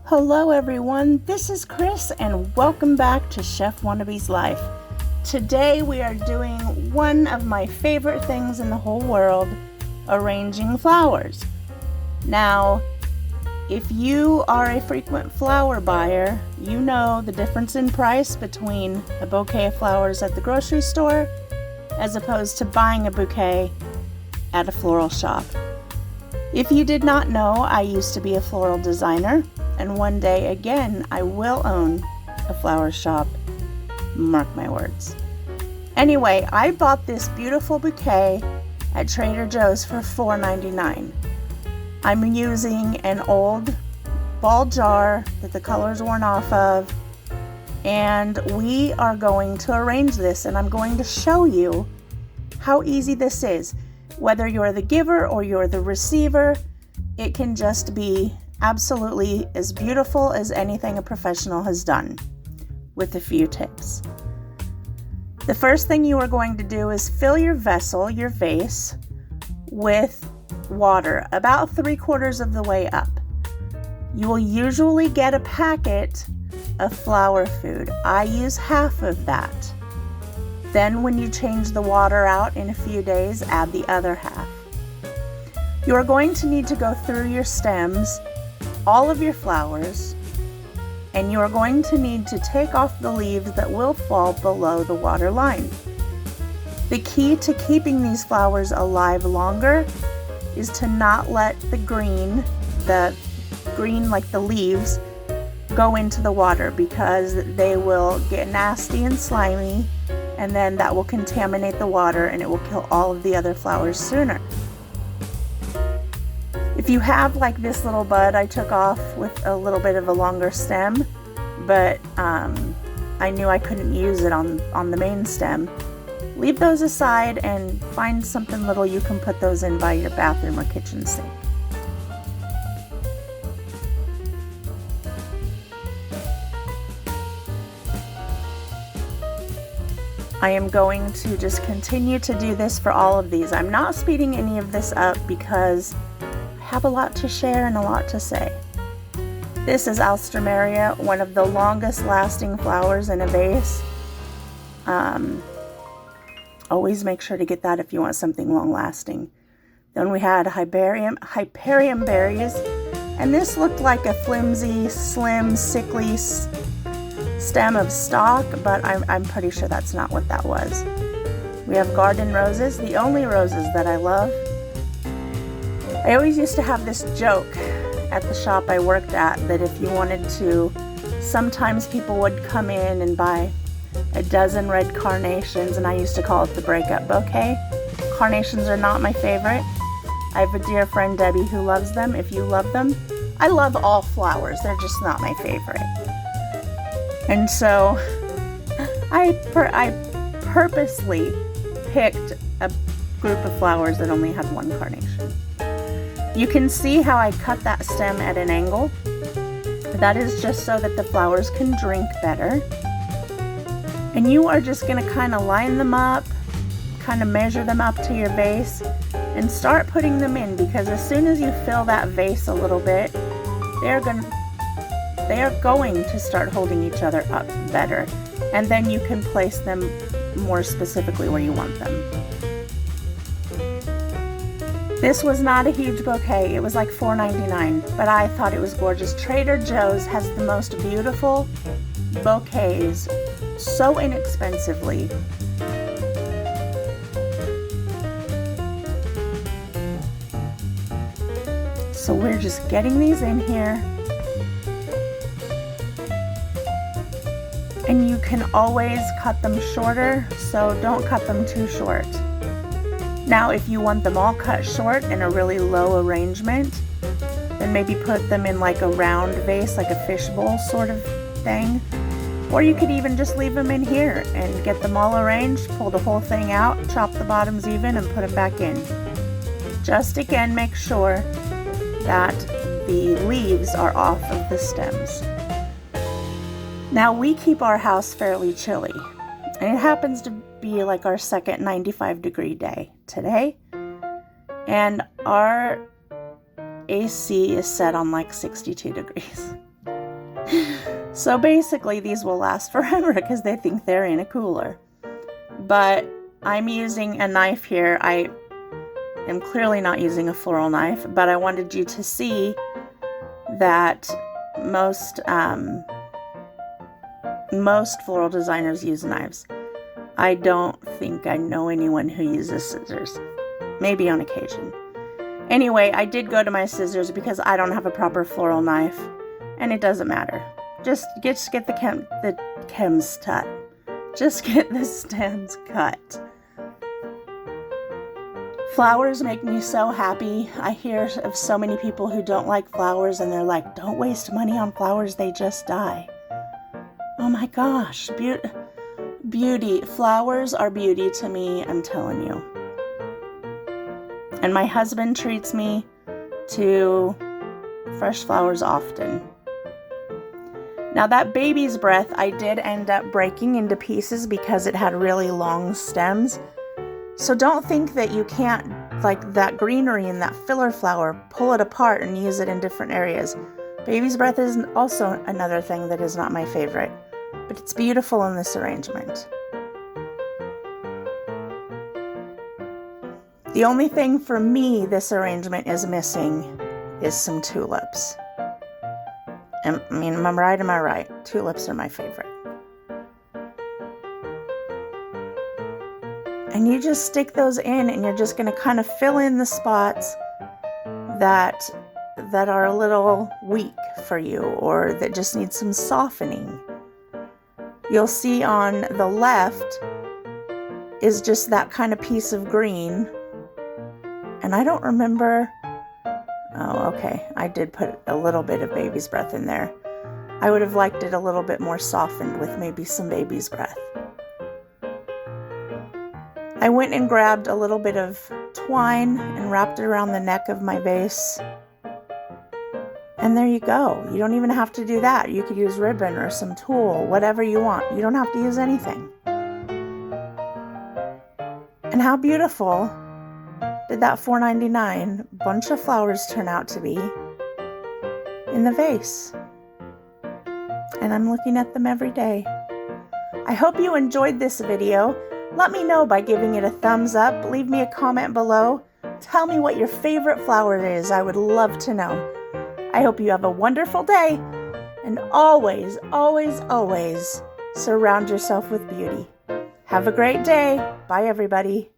Hello everyone, this is Chris and welcome back to Chefwannabe's Life. Today we are doing one of my favorite things in the whole world, arranging flowers. Now, if you are a frequent flower buyer, you know the difference in price between a bouquet of flowers at the grocery store as opposed to buying a bouquet at a floral shop. If you did not know, I used to be a floral designer. And one day, again, I will own a flower shop. Mark my words. Anyway, I bought this beautiful bouquet at Trader Joe's for $4.99. I'm using an old ball jar that the color's worn off of. And we are going to arrange this. And I'm going to show you how easy this is. Whether you're the giver or you're the receiver, it can just be absolutely as beautiful as anything a professional has done, with a few tips. The first thing you are going to do is fill your vessel, your vase, with water about 3/4 of the way up. You will usually get a packet of flower food. I use half of that. Then when you change the water out in a few days, add the other half. You are going to need to go through your stems, all of your flowers, and you are going to need to take off the leaves that will fall below the water line. The key to keeping these flowers alive longer is to not let the green like the leaves, go into the water, because they will get nasty and slimy, and then that will contaminate the water and it will kill all of the other flowers sooner. If you have like this little bud I took off with a little bit of a longer stem, but I knew I couldn't use it on the main stem, leave those aside and find something little you can put those in by your bathroom or kitchen sink. I am going to just continue to do this for all of these. I'm not speeding any of this up because I have a lot to share and a lot to say. This is Alstroemeria, one of the longest lasting flowers in a vase. Always make sure to get that if you want something long lasting. Then we had Hyperium berries, and this looked like a flimsy, slim, sickly stem of stalk, but I'm pretty sure that's not what that was. We have garden roses, the only roses that I love. I always used to have this joke at the shop I worked at that if you wanted to, sometimes people would come in and buy a dozen red carnations, and I used to call it the Breakup Bouquet. Carnations are not my favorite. I have a dear friend, Debbie, who loves them. If you love them, I love all flowers. They're just not my favorite. And so I purposely picked a group of flowers that only had one carnation. You can see how I cut that stem at an angle. That is just so that the flowers can drink better. And you are just going to kind of line them up, kind of measure them up to your vase, and start putting them in, because as soon as you fill that vase a little bit, they are going to start holding each other up better, and then you can place them more specifically where you want them. This was not a huge bouquet. It was like $4.99, but I thought it was gorgeous. Trader Joe's has the most beautiful bouquets so inexpensively. So we're just getting these in here. And you can always cut them shorter, so don't cut them too short. Now, if you want them all cut short in a really low arrangement, then maybe put them in like a round vase, like a fishbowl sort of thing. Or you could even just leave them in here and get them all arranged, pull the whole thing out, chop the bottoms even, and put them back in. Just again, make sure that the leaves are off of the stems. Now, we keep our house fairly chilly, and it happens to be like our second 95-degree day today, and our AC is set on like 62 degrees. So basically these will last forever because they think they're in a cooler. But I'm using a knife here. I am clearly not using a floral knife, but I wanted you to see that most floral designers use knives. I don't think I know anyone who uses scissors. Maybe on occasion. Anyway, I did go to my scissors because I don't have a proper floral knife, and it doesn't matter. Just get the stems cut. Just get the stems cut. Flowers make me so happy. I hear of so many people who don't like flowers, and they're like, don't waste money on flowers, they just die. Oh my gosh, beauty. Flowers are beauty to me, I'm telling you. And my husband treats me to fresh flowers often. Now that baby's breath, I did end up breaking into pieces because it had really long stems. So don't think that you can't, like that greenery and that filler flower, pull it apart and use it in different areas. Baby's breath is also another thing that is not my favorite, but it's beautiful in this arrangement. The only thing for me this arrangement is missing is some tulips. I mean, am I right? Tulips are my favorite. And you just stick those in, and you're just going to kind of fill in the spots that are a little weak for you, or that just need some softening. You'll see on the left is just that kind of piece of green. And I don't remember. Oh, okay. I did put a little bit of baby's breath in there. I would have liked it a little bit more softened with maybe some baby's breath. I went and grabbed a little bit of twine and wrapped it around the neck of my vase. And there you go. You don't even have to do that. You could use ribbon or some tulle, whatever you want. You don't have to use anything. And how beautiful did that $4.99 bunch of flowers turn out to be in the vase? And I'm looking at them every day. I hope you enjoyed this video. Let me know by giving it a thumbs up. Leave me a comment below. Tell me what your favorite flower is. I would love to know. I hope you have a wonderful day, and always, always, always surround yourself with beauty. Have a great day. Bye, everybody.